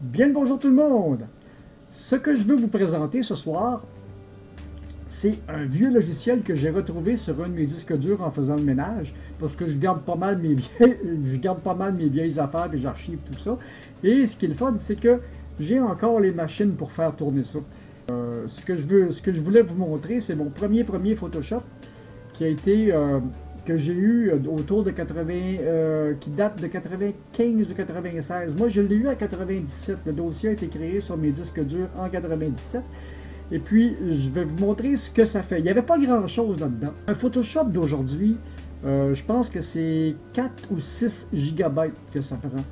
Bien le bonjour tout le monde! Ce que je veux vous présenter ce soir, c'est un vieux logiciel que j'ai retrouvé sur un de mes disques durs en faisant le ménage, parce que je garde pas mal mes vieilles affaires et j'archive tout ça. Et ce qui est le fun, c'est que j'ai encore les machines pour faire tourner ça. Ce que je voulais vous montrer, c'est mon premier Photoshop qui a été que j'ai eu autour de 80, qui date de 95 ou 96. Moi, je l'ai eu en 97. Le dossier a été créé sur mes disques durs en 97. Et puis, je vais vous montrer ce que ça fait. Il n'y avait pas grand-chose là-dedans. Un Photoshop d'aujourd'hui, je pense que c'est 4 ou 6 gigabytes que ça prend.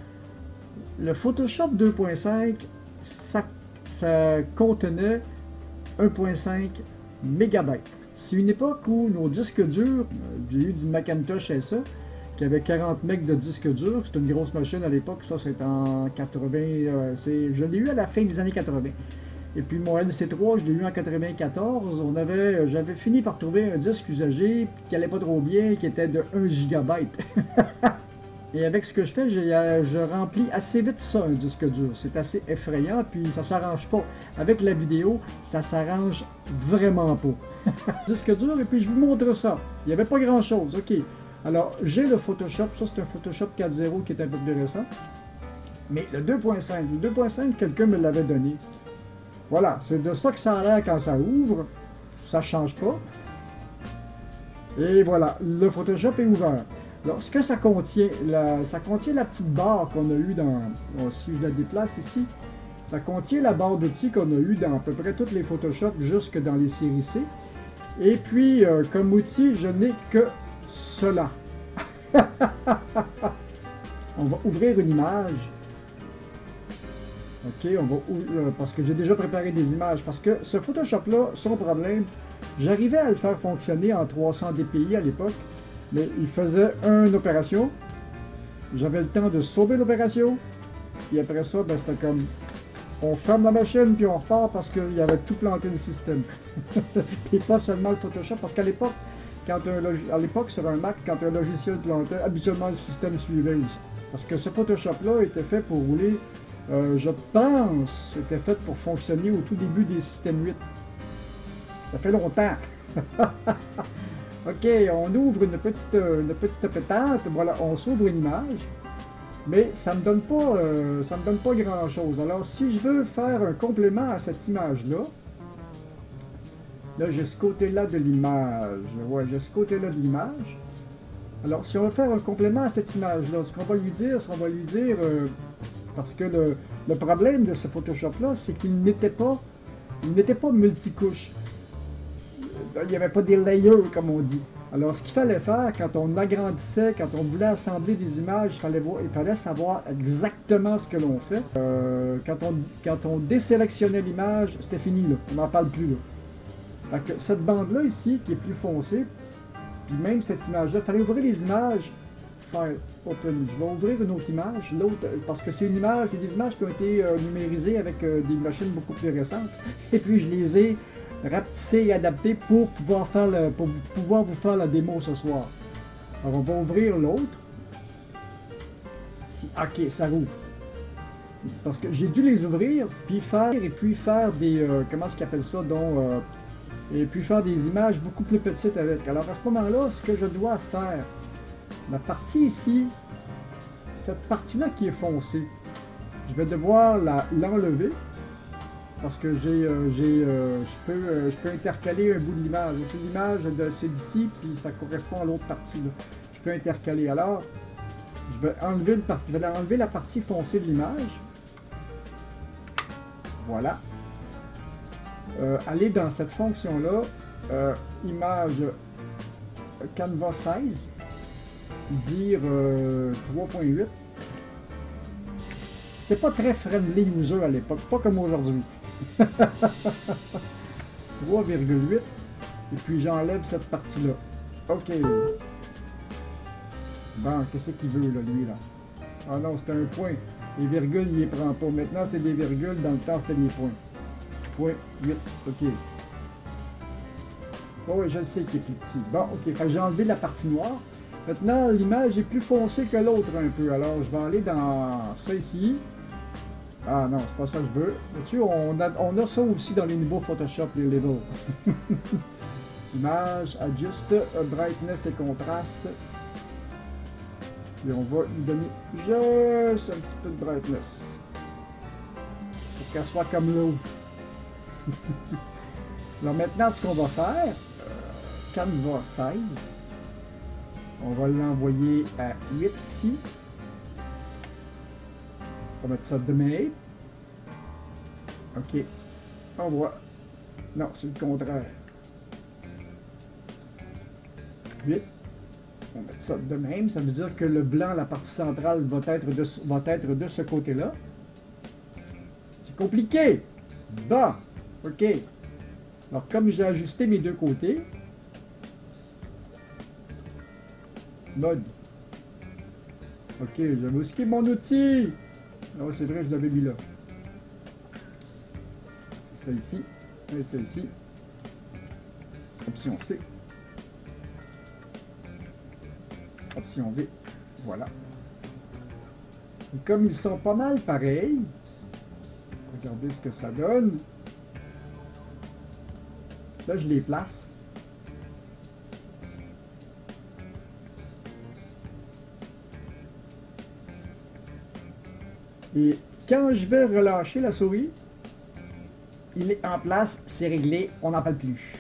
Le Photoshop 2.5, ça contenait 1.5 mégabytes. C'est une époque où nos disques durs, j'ai eu du Macintosh SA, qui avait 40 MB de disque dur. C'était une grosse machine à l'époque, ça c'est en 80, je l'ai eu à la fin des années 80. Et puis mon LC3, je l'ai eu en 94. J'avais fini par trouver un disque usagé qui allait pas trop bien, qui était de 1 gigabyte. Et avec ce que je fais, je remplis assez vite ça, un disque dur. C'est assez effrayant, puis ça s'arrange pas. Avec la vidéo, ça s'arrange vraiment pas. Disque dur, et puis je vous montre ça. Il n'y avait pas grand-chose, ok. Alors, j'ai le Photoshop, ça c'est un Photoshop 4.0 qui est un peu plus récent. Mais le 2.5, quelqu'un me l'avait donné. Voilà, c'est de ça que ça a l'air quand ça ouvre. Ça change pas. Et voilà, le Photoshop est ouvert. Alors, ce que ça contient, ça contient la petite barre qu'on a eue dans... Bon, si je la déplace ici, ça contient la barre d'outils qu'on a eue dans à peu près toutes les Photoshop, jusque dans les séries C. Et puis, comme outil, je n'ai que cela. On va ouvrir une image. Ok, on va ouvrir, parce que j'ai déjà préparé des images. Parce que ce Photoshop-là, son problème, j'arrivais à le faire fonctionner en 300 dpi à l'époque. Mais il faisait une opération, j'avais le temps de sauver l'opération, et après ça, ben, c'était comme, on ferme la machine, puis on repart parce qu'il avait tout planté le système. Et pas seulement le Photoshop, parce qu'à l'époque, sur un Mac, quand un logiciel plantait, habituellement le système suivait aussi. Parce que ce Photoshop-là était fait pour rouler, je pense, était fait pour fonctionner au tout début des systèmes 8. Ça fait longtemps. Ok, on ouvre une petite pétante, voilà, on s'ouvre une image, mais ça me donne pas grand chose. Alors, si je veux faire un complément à cette image-là, là, j'ai ce côté-là de l'image, ouais, j'ai ce côté-là de l'image. Alors, si on veut faire un complément à cette image-là, ce qu'on va lui dire, parce que le problème de ce Photoshop-là, c'est qu'il n'était pas multicouche. Il n'y avait pas des layers, comme on dit. Alors, ce qu'il fallait faire, quand on agrandissait, quand on voulait assembler des images, il fallait savoir exactement ce que l'on fait. Quand on désélectionnait l'image, c'était fini, là. On n'en parle plus, là. Fait que cette bande-là, ici, qui est plus foncée, puis même cette image-là, il fallait ouvrir les images, faire open. Je vais ouvrir une autre image, l'autre, parce que c'est des images qui ont été numérisées avec des machines beaucoup plus récentes. Et puis, je les ai rapetissé et adapté pour pouvoir vous faire la démo ce soir. Alors on va ouvrir l'autre. Ok, ça rouvre. Parce que j'ai dû les ouvrir, puis faire des... comment est-ce qu'ils appellent ça? Et puis faire des images beaucoup plus petites avec. Alors à ce moment-là, ce que je dois faire, la partie ici, cette partie-là qui est foncée, je vais devoir l'enlever. Parce que je peux intercaler un bout de l'image. L'image, c'est d'ici, puis ça correspond à l'autre partie. Là. Je peux intercaler. Alors, je vais enlever la partie foncée de l'image. Voilà. Aller dans cette fonction-là, image Canvas Size, dire 3.8. C'était pas très friendly user à l'époque, pas comme aujourd'hui. 3,8 et puis j'enlève cette partie-là. Ok. Bon, qu'est-ce qu'il veut là, lui là? Ah non, c'était un point. Les virgules, il les prend pas. Maintenant, c'est des virgules. Dans le temps, c'était des points. Point 8. Ok. Oh oui, je le sais qu'il est plus petit. Bon, ok. J'ai enlevé la partie noire. Maintenant, l'image est plus foncée que l'autre un peu. Alors, je vais aller dans ça ici. Ah non, c'est pas ça que je veux. Vois-tu, on a ça aussi dans les nouveaux Photoshop, les levels. Image, adjust, brightness et contraste. Et on va lui donner juste un petit peu de brightness. Pour qu'elle soit comme l'eau. Alors maintenant, ce qu'on va faire, Canva 16, on va l'envoyer à 8 ici. On va mettre ça de même. OK. On voit. Non, c'est le contraire. 8. On va mettre ça de même. Ça veut dire que le blanc, la partie centrale, va être de ce côté-là. C'est compliqué. Bon. OK. Alors, comme j'ai ajusté mes deux côtés, mode. OK, j'avais aussi mon outil. Non, c'est vrai, je l'avais mis là. C'est ça ici. Et ça ici. Option C. Option V. Voilà. Et comme ils sont pas mal pareils, regardez ce que ça donne. Là, je les place. Et quand je vais relâcher la souris, il est en place, c'est réglé, on n'en parle plus.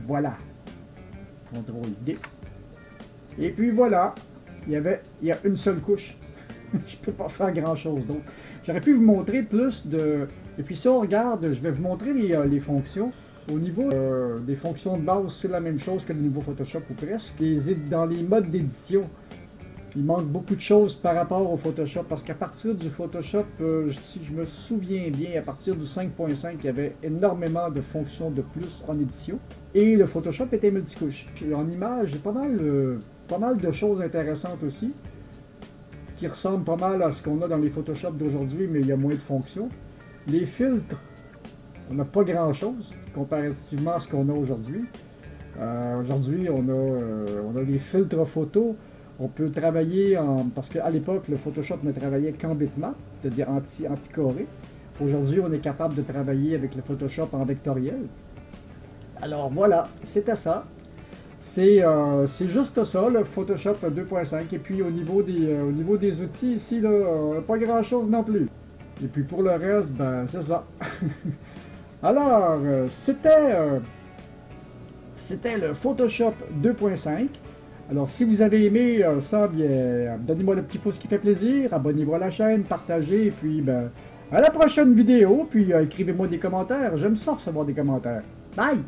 Voilà. CTRL D. Et puis voilà, il y a une seule couche. Je peux pas faire grand chose d'autre. J'aurais pu vous montrer plus de... Et puis si on regarde, je vais vous montrer les fonctions. Au niveau des fonctions de base, c'est la même chose que le niveau Photoshop ou presque. Dans les modes d'édition, il manque beaucoup de choses par rapport au Photoshop. Parce qu'à partir du Photoshop, si je me souviens bien, à partir du 5.5, il y avait énormément de fonctions de plus en édition. Et le Photoshop était multicouche. En image, j'ai pas mal de choses intéressantes aussi, qui ressemblent pas mal à ce qu'on a dans les Photoshop d'aujourd'hui, mais il y a moins de fonctions. Les filtres, on n'a pas grand-chose comparativement à ce qu'on a aujourd'hui. Aujourd'hui, on a les filtres photos. On peut travailler parce qu'à l'époque, le Photoshop ne travaillait qu'en bitmap, c'est-à-dire anti-carré. Aujourd'hui, on est capable de travailler avec le Photoshop en vectoriel. Alors voilà, c'était ça. C'est juste ça, le Photoshop 2.5. Et puis au niveau des outils ici, là, pas grand-chose non plus. Et puis pour le reste, ben c'est ça. Alors, c'était le Photoshop 2.5. Alors, si vous avez aimé ça, bien, donnez-moi le petit pouce qui fait plaisir, abonnez-vous à la chaîne, partagez, et puis, ben, à la prochaine vidéo, puis écrivez-moi des commentaires. J'aime ça recevoir des commentaires. Bye!